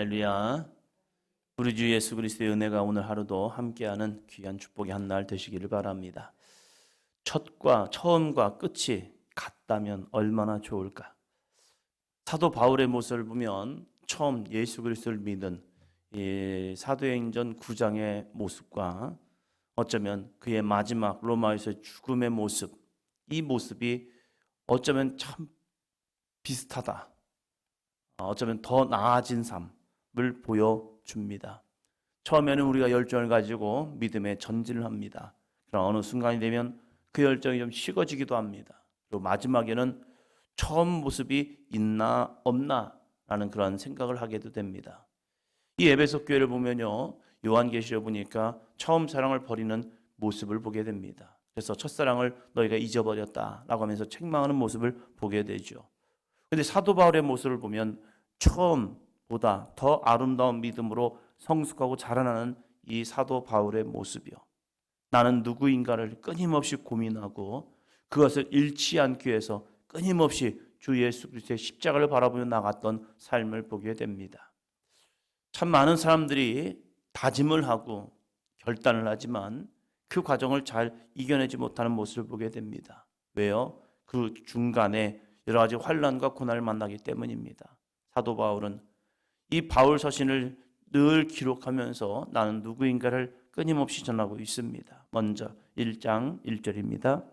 할렐루야. 우리 주 예수 그리스도의 은혜가 오늘 하루도 함께하는 귀한 축복의 한 날 되시기를 바랍니다. 처음과 끝이 같다면 얼마나 좋을까. 사도 바울의 모습을 보면 처음 예수 그리스도를 믿은 사도행전 9장의 모습과 어쩌면 그의 마지막 로마에서의 죽음의 모습, 이 모습이 어쩌면 참 비슷하다. 어쩌면 더 나아진 삶을 보여줍니다. 처음에는 우리가 열정을 가지고 믿음에 전진을 합니다. 그러나 어느 순간이 되면 그 열정이 좀 식어지기도 합니다. 그리고 마지막에는 처음 모습이 있나 없나 라는 그런 생각을 하게도 됩니다. 이 에베소 교회를 보면요, 요한계시를 보니까 처음 사랑을 버리는 모습을 보게 됩니다. 그래서 첫사랑을 너희가 잊어버렸다라고 하면서 책망하는 모습을 보게 되죠. 그런데 사도 바울의 모습을 보면 처음보다 더 아름다운 믿음으로 성숙하고 자라나는 이 사도 바울의 모습이요, 나는 누구인가를 끊임없이 고민하고 그것을 잃지 않기 위해서 끊임없이 주 예수 그리스도의 십자가를 바라보며 나갔던 삶을 보게 됩니다. 참 많은 사람들이 다짐을 하고 결단을 하지만 그 과정을 잘 이겨내지 못하는 모습을 보게 됩니다. 왜요? 그 중간에 여러 가지 환난과 고난을 만나기 때문입니다. 사도 바울은 이 바울 서신을 늘 기록하면서 나는 누구인가를 끊임없이 전하고 있습니다. 먼저 1장 1절입니다.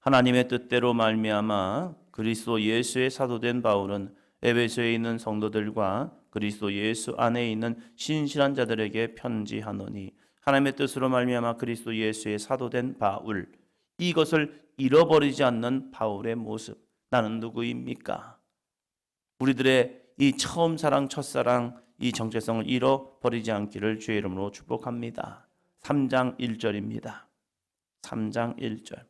하나님의 뜻대로 말미암아 그리스도 예수의 사도된 바울은 에베소에 있는 성도들과 그리스도 예수 안에 있는 신실한 자들에게 편지하노니, 하나님의 뜻으로 말미암아 그리스도 예수의 사도된 바울, 이것을 잃어버리지 않는 바울의 모습. 나는 누구입니까? 우리들의 이 처음 사랑, 첫사랑, 이 정체성을 잃어버리지 않기를 주의 이름으로 축복합니다. 3장 1절입니다. 3장 1절.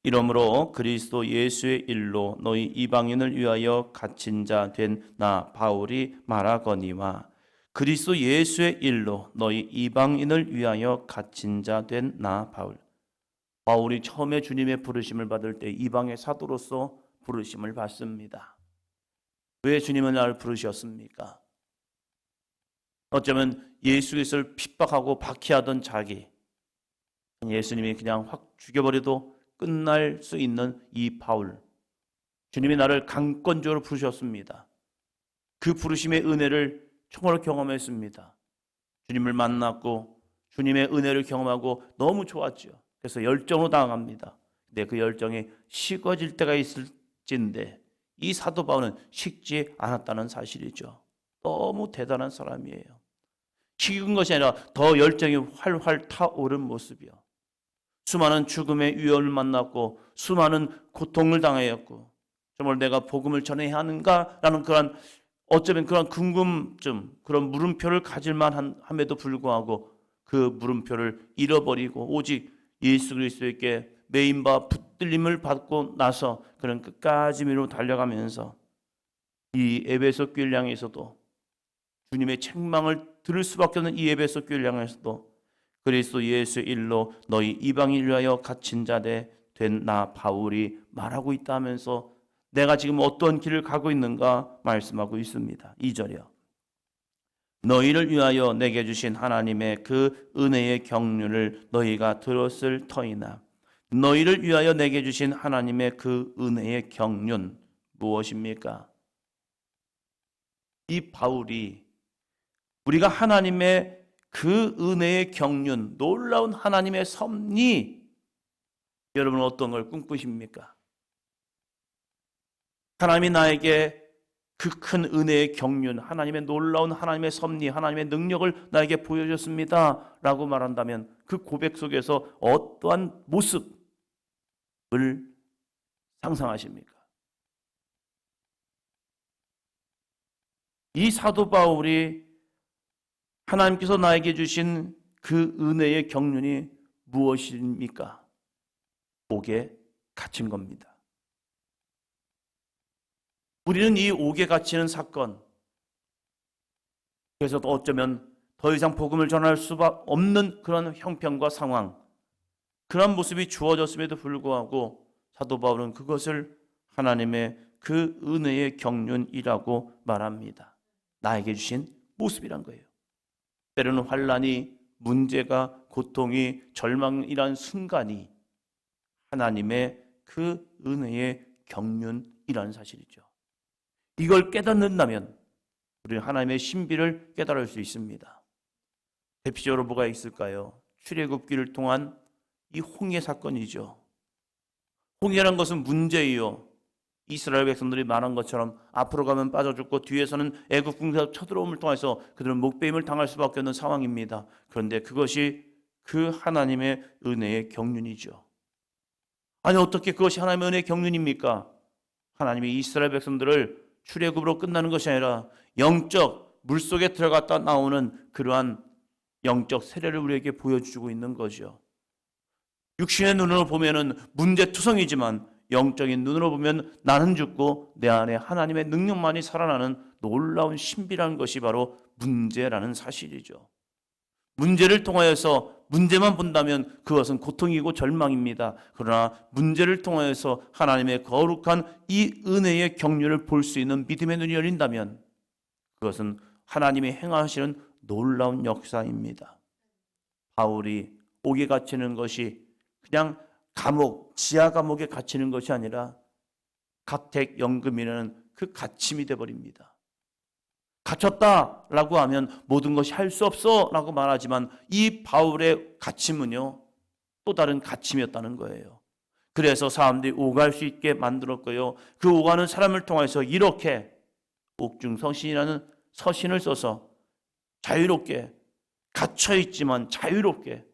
이러므로 그리스도 예수의 일로 너희 이방인을 위하여 갇힌 자 된 나 바울이 말하거니와, 그리스도 예수의 일로 너희 이방인을 위하여 갇힌 자 된 나 바울. 바울이 처음에 주님의 부르심을 받을 때 이방의 사도로서 부르심을 받습니다. 왜 주님은 나를 부르셨습니까? 어쩌면 예수 그리스도를 핍박하고 박해하던 자기, 예수님이 그냥 확 죽여버려도 끝날 수 있는 이 바울, 주님이 나를 강권적으로 부르셨습니다. 그 부르심의 은혜를 총으로 경험했습니다. 주님을 만났고 주님의 은혜를 경험하고 너무 좋았죠. 그래서 열정으로 나아갑니다. 근데 그 열정이 식어질 때가 있을진데 이 사도 바울은 식지 않았다는 사실이죠. 너무 대단한 사람이에요. 식은 것이 아니라 더 열정이 활활 타오른 모습이요. 수많은 죽음의 위협을 만났고 수많은 고통을 당하였고, 정말 내가 복음을 전해야 하는가라는 그런 어쩌면 그런 궁금증, 그런 물음표를 가질만 함에도 불구하고 그 물음표를 잃어버리고 오직 예수 그리스도에게 매임과 붙들림을 받고 나서 그런 끝까지 밀고 달려가면서 이 에베소 교회를 향해서도 주님의 책망을 들을 수밖에 없는 이 에베소 교회를 향해서도 그리스도 예수의 일로 너희 이방인을 위하여 갇힌 자 된 나 바울이 말하고 있다면서 내가 지금 어떤 길을 가고 있는가 말씀하고 있습니다. 2절이요. 너희를 위하여 내게 주신 하나님의 그 은혜의 경륜을 너희가 들었을 터이나. 너희를 위하여 내게 주신 하나님의 그 은혜의 경륜 무엇입니까? 이 바울이 우리가 하나님의 그 은혜의 경륜, 놀라운 하나님의 섭리, 여러분 어떤 걸 꿈꾸십니까? 하나님이 나에게 그 큰 은혜의 경륜, 하나님의 놀라운 하나님의 섭리, 하나님의 능력을 나에게 보여줬습니다 라고 말한다면 그 고백 속에서 어떠한 모습을 상상하십니까? 이 사도 바울이 하나님께서 나에게 주신 그 은혜의 경륜이 무엇입니까? 옥에 갇힌 겁니다. 우리는 이 옥에 갇히는 사건, 그래서 어쩌면 더 이상 복음을 전할 수밖에 없는 그런 형편과 상황, 그런 모습이 주어졌음에도 불구하고 사도 바울은 그것을 하나님의 그 은혜의 경륜이라고 말합니다. 나에게 주신 모습이란 거예요. 때로는 환난이, 문제가, 고통이, 절망이란 순간이 하나님의 그 은혜의 경륜이라는 사실이죠. 이걸 깨닫는다면 우리는 하나님의 신비를 깨달을 수 있습니다. 대표적으로 뭐가 있을까요? 출애굽기를 통한 이 홍해 사건이죠. 홍해란 것은 문제예요. 이스라엘 백성들이 말한 것처럼 앞으로 가면 빠져 죽고 뒤에서는 애굽 군대가 쳐들어옴을 통해서 그들은 목배임을 당할 수밖에 없는 상황입니다. 그런데 그것이 그 하나님의 은혜의 경륜이죠. 아니 어떻게 그것이 하나님의 은혜의 경륜입니까? 하나님이 이스라엘 백성들을 출애굽으로 끝나는 것이 아니라 영적 물속에 들어갔다 나오는 그러한 영적 세례를 우리에게 보여주고 있는 거죠. 육신의 눈으로 보면은 문제투성이지만 영적인 눈으로 보면 나는 죽고 내 안에 하나님의 능력만이 살아나는 놀라운 신비라는 것이 바로 문제라는 사실이죠. 문제를 통하여서 문제만 본다면 그것은 고통이고 절망입니다. 그러나 문제를 통하여서 하나님의 거룩한 이 은혜의 경륜을 볼 수 있는 믿음의 눈이 열린다면 그것은 하나님이 행하시는 놀라운 역사입니다. 바울이 옥에 갇히는 것이 그냥 감옥, 지하 감옥에 갇히는 것이 아니라 각택연금이라는 그 갇힘이 되어버립니다. 갇혔다라고 하면 모든 것이 할 수 없어라고 말하지만 이 바울의 갇힘은요 또 다른 갇힘이었다는 거예요. 그래서 사람들이 오갈 수 있게 만들었고요. 그 오가는 사람을 통해서 이렇게 옥중서신이라는 서신을 써서 자유롭게 갇혀있지만 자유롭게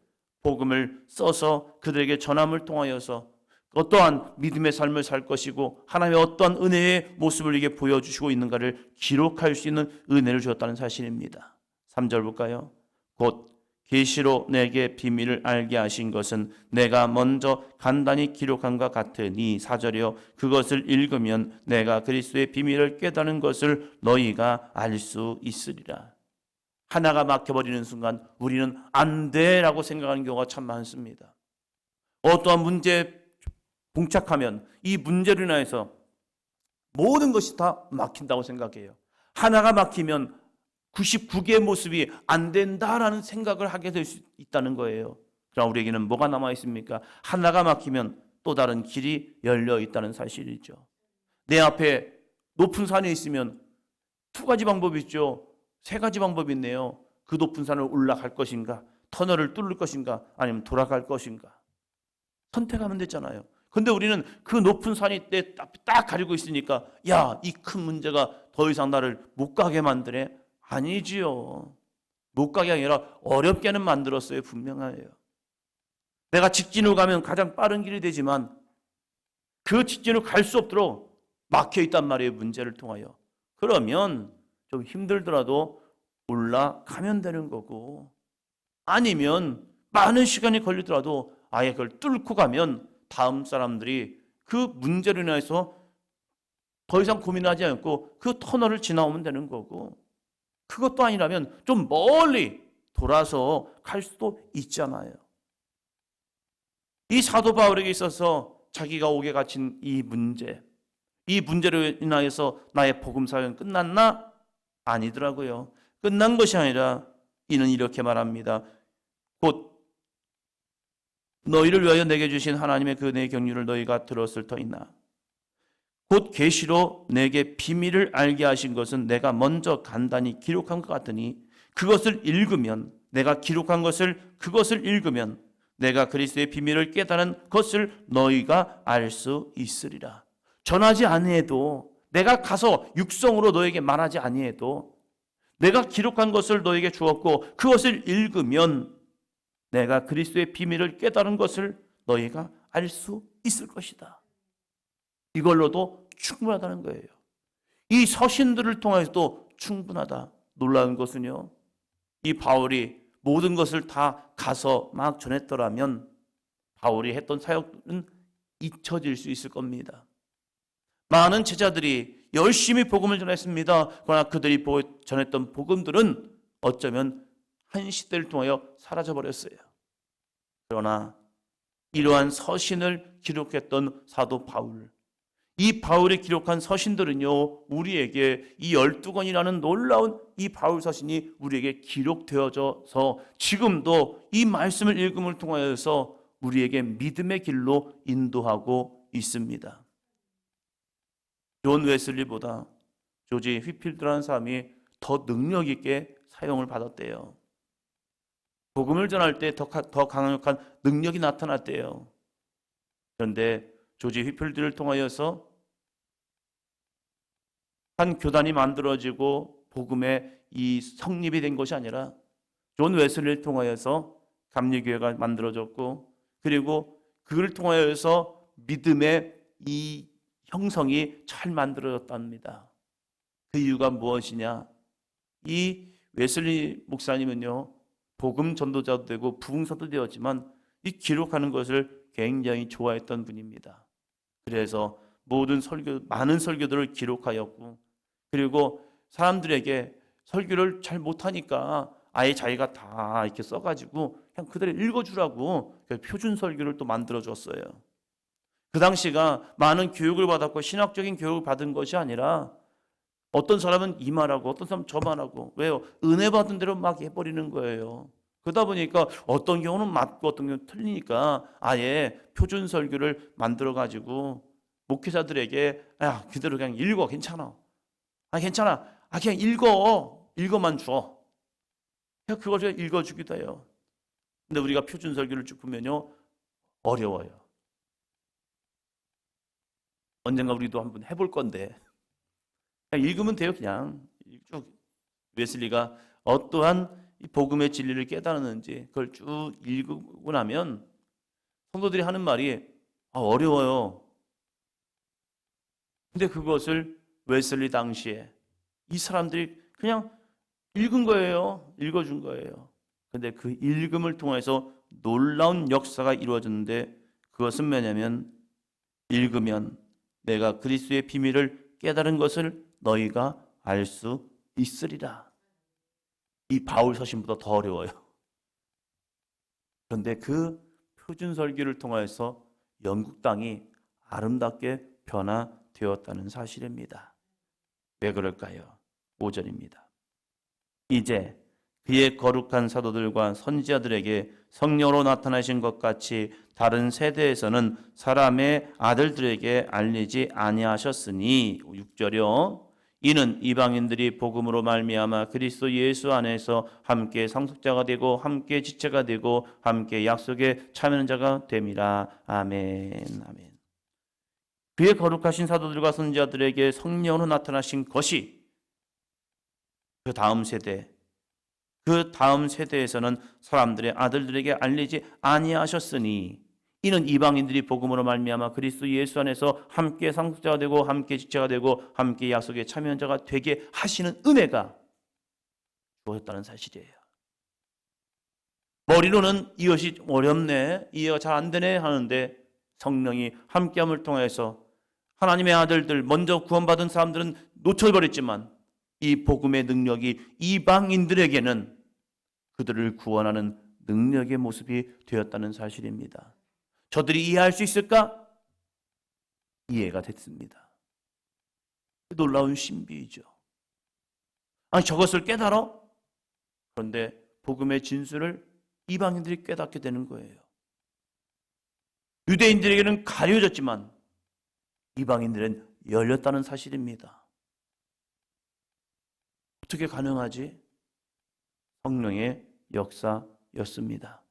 복음을 써서 그들에게 전함을 통하여서 어떠한 믿음의 삶을 살 것이고 하나님의 어떠한 은혜의 모습을 이게 보여주시고 있는가를 기록할 수 있는 은혜를 주었다는 사실입니다. 3절 볼까요? 곧 계시로 내게 비밀을 알게 하신 것은 내가 먼저 간단히 기록한과 같으니 4절이요 그것을 읽으면 내가 그리스도의 비밀을 깨닫는 것을 너희가 알 수 있으리라. 하나가 막혀버리는 순간 우리는 안 돼라고 생각하는 경우가 참 많습니다. 어떠한 문제에 봉착하면 이 문제로 인해서 모든 것이 다 막힌다고 생각해요. 하나가 막히면 99개의 모습이 안 된다라는 생각을 하게 될 수 있다는 거예요. 그럼 우리에게는 뭐가 남아 있습니까? 하나가 막히면 또 다른 길이 열려 있다는 사실이죠. 내 앞에 높은 산이 있으면 두 가지 방법이 있죠. 세 가지 방법이 있네요. 그 높은 산을 올라갈 것인가, 터널을 뚫을 것인가, 아니면 돌아갈 것인가. 선택하면 됐잖아요. 근데 우리는 그 높은 산이 딱 가리고 있으니까 야, 이 큰 문제가 더 이상 나를 못 가게 만드네? 아니지요. 못 가게 아니라 어렵게는 만들었어요. 분명해요. 내가 직진으로 가면 가장 빠른 길이 되지만 그 직진으로 갈 수 없도록 막혀 있단 말이에요. 문제를 통하여. 그러면 좀 힘들더라도 올라가면 되는 거고 아니면 많은 시간이 걸리더라도 아예 그걸 뚫고 가면 다음 사람들이 그 문제로 인해서 더 이상 고민하지 않고 그 터널을 지나오면 되는 거고 그것도 아니라면 좀 멀리 돌아서 갈 수도 있잖아요. 이 사도 바울에게 있어서 자기가 옥에 갇힌 이 문제로 인하여서 나의 복음 사역은 끝났나? 아니더라고요. 끝난 것이 아니라 이는 이렇게 말합니다. 곧 너희를 위하여 내게 주신 하나님의 그 은혜의 경륜을 너희가 들었을 터이나 곧 계시로 내게 비밀을 알게 하신 것은 내가 먼저 간단히 기록한 것 같으니 그것을 읽으면 내가 기록한 그것을 읽으면 내가 그리스도의 비밀을 깨달은 것을 너희가 알 수 있으리라. 전하지 아니해도 내가 가서 육성으로 너에게 말하지 아니해도 내가 기록한 것을 너에게 주었고 그것을 읽으면 내가 그리스도의 비밀을 깨달은 것을 너희가 알 수 있을 것이다. 이걸로도 충분하다는 거예요. 이 서신들을 통해서도 충분하다. 놀라운 것은요. 이 바울이 모든 것을 다 가서 막 전했더라면 바울이 했던 사역은 잊혀질 수 있을 겁니다. 많은 제자들이 열심히 복음을 전했습니다. 그러나 그들이 전했던 복음들은 어쩌면 한 시대를 통하여 사라져버렸어요. 그러나 이러한 서신을 기록했던 사도 바울, 이 바울이 기록한 서신들은요, 우리에게 이 12권이라는 놀라운 이 바울 서신이 우리에게 기록되어져서 지금도 이 말씀을 읽음을 통하여서 우리에게 믿음의 길로 인도하고 있습니다. 존 웨슬리보다 조지 휘필드라는 사람이 더 능력 있게 사용을 받았대요. 복음을 전할 때 더 강력한 능력이 나타났대요. 그런데 조지 휘필드를 통하여서 한 교단이 만들어지고 복음의 이 성립이 된 것이 아니라 존 웨슬리를 통하여서 감리교회가 만들어졌고, 그리고 그를 통하여서 믿음의 이 형성이 잘 만들어졌답니다. 그 이유가 무엇이냐? 이 웨슬리 목사님은요, 복음 전도자도 되고 부흥사도 되었지만 이 기록하는 것을 굉장히 좋아했던 분입니다. 그래서 많은 설교들을 기록하였고, 그리고 사람들에게 설교를 잘 못하니까 아예 자기가 다 이렇게 써가지고 그냥 그대로 읽어주라고 표준 설교를 또 만들어줬어요. 그 당시가 많은 교육을 받았고 신학적인 교육을 받은 것이 아니라 어떤 사람은 이 말하고 어떤 사람은 저 말하고, 왜요? 은혜 받은 대로 막 해버리는 거예요. 그러다 보니까 어떤 경우는 맞고 어떤 경우는 틀리니까 아예 표준 설교를 만들어가지고 목회자들에게 야, 그대로 그냥 읽어, 괜찮아. 괜찮아. 그냥 읽어만 줘. 그냥 그걸 읽어주기도 해요. 근데 우리가 표준 설교를 쭉 보면요, 어려워요. 언젠가 우리도 한번 해볼 건데 그냥 읽으면 돼요. 그냥 쭉 웨슬리가 어떠한 이 복음의 진리를 깨달았는지 그걸 쭉 읽고 나면 성도들이 하는 말이 어려워요. 근데 그것을 웨슬리 당시에 이 사람들이 그냥 읽은 거예요. 읽어준 거예요. 근데 그 읽음을 통해서 놀라운 역사가 이루어졌는데, 그것은 뭐냐면 읽으면 내가 그리스도의 비밀을 깨달은 것을 너희가 알 수 있으리라. 이 바울 서신보다 더 어려워요. 그런데 그 표준 설교를 통해서 영국 땅이 아름답게 변화되었다는 사실입니다. 왜 그럴까요? 5절입니다. 이제 그의 거룩한 사도들과 선지자들에게 성령으로 나타나신 것 같이 다른 세대에서는 사람의 아들들에게 알리지 아니하셨으니, 6절이요. 이는 이방인들이 복음으로 말미암아 그리스도 예수 안에서 함께 상속자가 되고 함께 지체가 되고 함께 약속에 참여하는 자가 됨이라. 아멘. 아멘. 그의 거룩하신 사도들과 선지자들에게 성령으로 나타나신 것이 그 다음 세대에서는 사람들의 아들들에게 알리지 아니하셨으니, 이는 이방인들이 복음으로 말미암아 그리스도 예수 안에서 함께 상속자가 되고 함께 지체가 되고 함께 약속에 참여한 자가 되게 하시는 은혜가 주어졌다는 사실이에요. 머리로는 이것이 어렵네, 이해가 잘 안 되네 하는데 성령이 함께함을 통해서 하나님의 아들들, 먼저 구원받은 사람들은 놓쳐버렸지만 이 복음의 능력이 이방인들에게는 그들을 구원하는 능력의 모습이 되었다는 사실입니다. 저들이 이해할 수 있을까? 이해가 됐습니다. 놀라운 신비이죠. 저것을 깨달아? 그런데 복음의 진술을 이방인들이 깨닫게 되는 거예요. 유대인들에게는 가려졌지만 이방인들은 열렸다는 사실입니다. 어떻게 가능하지? 성령의 역사였습니다.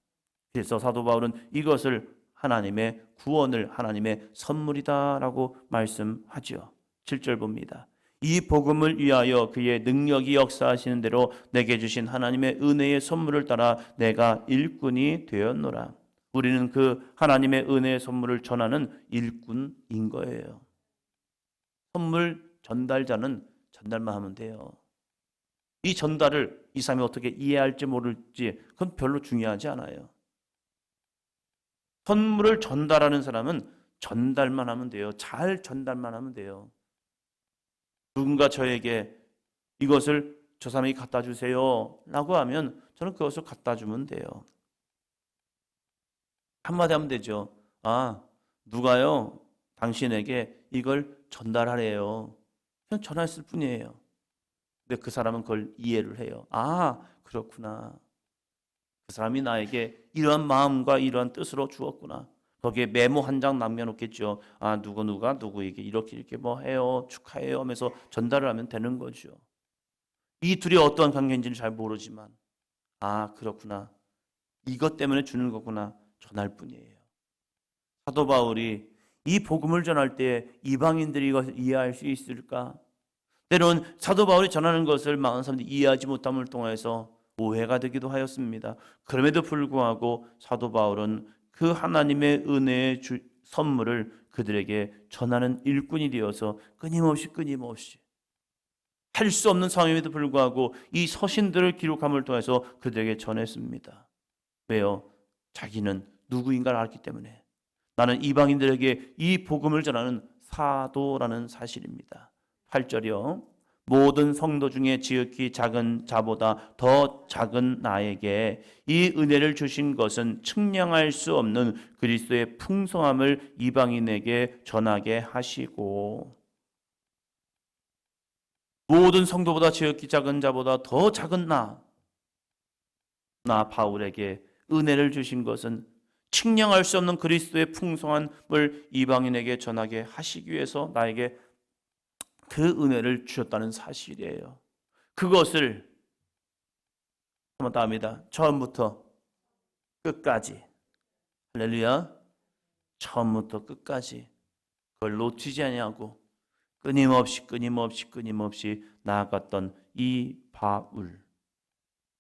그래서 사도 바울은 이것을 하나님의 구원을 하나님의 선물이다라고 말씀하죠. 7절 봅니다. 이 복음을 위하여 그의 능력이 역사하시는 대로 내게 주신 하나님의 은혜의 선물을 따라 내가 일꾼이 되었노라. 우리는 그 하나님의 은혜의 선물을 전하는 일꾼인 거예요. 선물 전달자는 전달만 하면 돼요. 이 전달을 이 사람이 어떻게 이해할지 모를지 그건 별로 중요하지 않아요. 선물을 전달하는 사람은 전달만 하면 돼요. 잘 전달만 하면 돼요. 누군가 저에게 이것을 저 사람이 갖다 주세요 라고 하면 저는 그것을 갖다 주면 돼요. 한마디 하면 되죠. 누가요 당신에게 이걸 전달하래요. 그냥 전화했을 뿐이에요. 근데 그 사람은 그걸 이해를 해요. 아, 그렇구나. 그 사람이 나에게 이러한 마음과 이러한 뜻으로 주었구나. 거기에 메모 한 장 남겨놓겠죠. 아, 누구누가 누구에게 이렇게 뭐 해요, 축하해요 하면서 전달을 하면 되는 거죠. 이 둘이 어떠한 관계인지는 잘 모르지만, 아, 그렇구나. 이것 때문에 주는 거구나. 전할 뿐이에요. 사도 바울이 이 복음을 전할 때 이방인들이 이것을 이해할 수 있을까? 때론 사도 바울이 전하는 것을 많은 사람들이 이해하지 못함을 통해서 오해가 되기도 하였습니다. 그럼에도 불구하고 사도 바울은 그 하나님의 은혜의 선물을 그들에게 전하는 일꾼이 되어서 끊임없이 할 수 없는 상황임에도 불구하고 이 서신들을 기록함을 통해서 그들에게 전했습니다. 왜요? 자기는 누구인가를 알기 때문에. 나는 이방인들에게 이 복음을 전하는 사도라는 사실입니다. 8절이요. 모든 성도 중에 지극히 작은 자보다 더 작은 나에게 이 은혜를 주신 것은 측량할 수 없는 그리스도의 풍성함을 이방인에게 전하게 하시고, 모든 성도보다 지극히 작은 자보다 더 작은 나 바울에게 은혜를 주신 것은 측량할 수 없는 그리스도의 풍성함을 이방인에게 전하게 하시기 위해서 나에게 그 은혜를 주셨다는 사실이에요. 그것을 한번 더 합니다. 처음부터 끝까지. 할렐루야. 처음부터 끝까지 그걸 놓치지 아니하고 끊임없이 나아갔던 이 바울.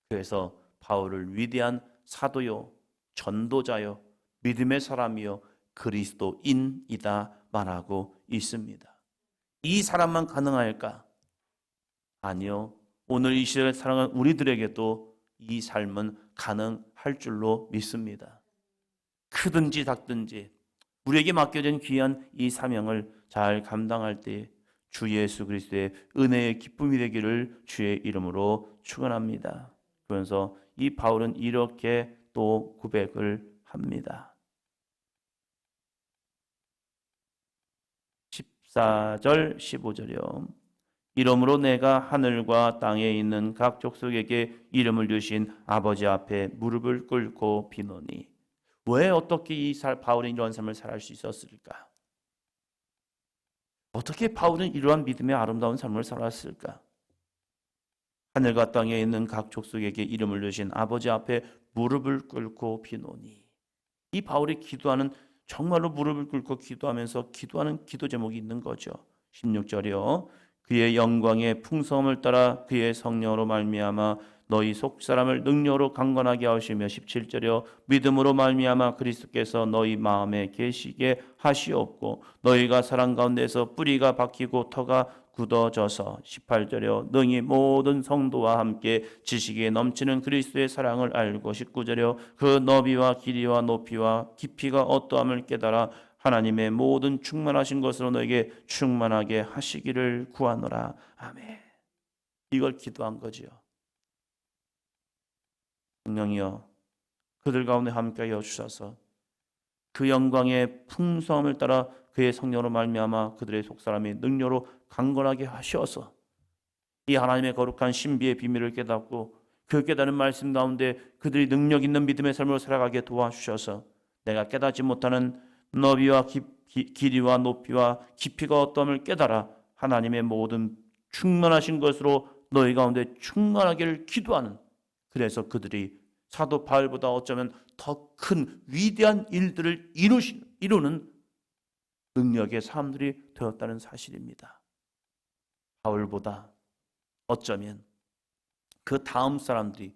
그래서 바울을 위대한 사도요, 전도자요, 믿음의 사람이요, 그리스도인이다 말하고 있습니다. 이 사람만 가능할까? 아니요. 오늘 이 시대를 살아가는 우리들에게도 이 삶은 가능할 줄로 믿습니다. 크든지 작든지 우리에게 맡겨진 귀한 이 사명을 잘 감당할 때 주 예수 그리스도의 은혜의 기쁨이 되기를 주의 이름으로 축원합니다. 그러면서 이 바울은 이렇게 또 고백을 합니다. 14절 15절이요. 이러므로 내가 하늘과 땅에 있는 각 족속에게 이름을 주신 아버지 앞에 무릎을 꿇고 비노니. 왜 어떻게 바울이 이러한 삶을 살아갈 수 있었을까? 어떻게 바울은 이러한 믿음의 아름다운 삶을 살았을까? 하늘과 땅에 있는 각 족속에게 이름을 주신 아버지 앞에 무릎을 꿇고 비노니. 이 바울이 기도하는, 정말로 무릎을 꿇고 기도하면서 기도하는 기도 제목이 있는 거죠. 16절이요. 그의 영광의 풍성함을 따라 그의 성령으로 말미암아 너희 속사람을 능력으로 강건하게 하시며 17절이요. 믿음으로 말미암아 그리스도께서 너희 마음에 계시게 하시옵고 너희가 사랑 가운데서 뿌리가 박히고 터가 굳어져서 18절이요. 능히 모든 성도와 함께 지식에 넘치는 그리스도의 사랑을 알고 19절이요. 그 너비와 길이와 높이와 깊이가 어떠함을 깨달아 하나님의 모든 충만하신 것으로 너에게 충만하게 하시기를 구하노라. 아멘. 이걸 기도한 거지요. 성령이여 그들 가운데 함께하여 주셔서 그 영광의 풍성함을 따라 그의 성령으로 말미암아 그들의 속사람이 능력으로 강건하게 하셔서 이 하나님의 거룩한 신비의 비밀을 깨닫고 그 깨달은 말씀 가운데 그들이 능력 있는 믿음의 삶을 살아가게 도와주셔서 내가 깨닫지 못하는 너비와 길이와 높이와 깊이가 어떠함을 깨달아 하나님의 모든 충만하신 것으로 너희 가운데 충만하기를 기도하는, 그래서 그들이 사도 바울보다 어쩌면 더 큰 위대한 일들을 이루는 능력의 사람들이 되었다는 사실입니다. 바울보다 어쩌면 그 다음 사람들이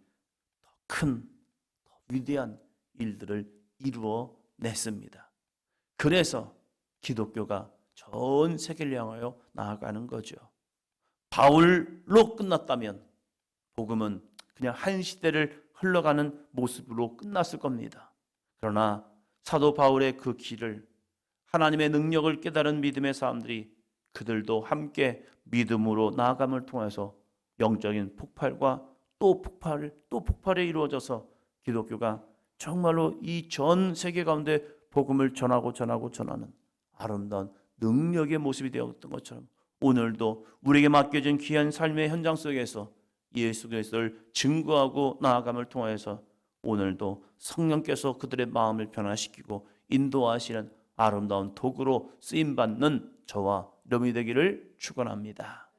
더 큰, 더 위대한 일들을 이루어냈습니다. 그래서 기독교가 전 세계를 향하여 나아가는 거죠. 바울로 끝났다면 복음은 그냥 한 시대를 흘러가는 모습으로 끝났을 겁니다. 그러나 사도 바울의 그 길을 하나님의 능력을 깨달은 믿음의 사람들이 그들도 함께 믿음으로 나아감을 통해서 영적인 폭발과 또 폭발이 이루어져서 기독교가 정말로 이 전 세계 가운데 복음을 전하는 아름다운 능력의 모습이 되었던 것처럼 오늘도 우리에게 맡겨진 귀한 삶의 현장 속에서 예수 그리스도를 증거하고 나아감을 통하여서 오늘도 성령께서 그들의 마음을 변화시키고 인도하시는 아름다운 도구로 쓰임받는 저와 여러분이 되기를 축원합니다.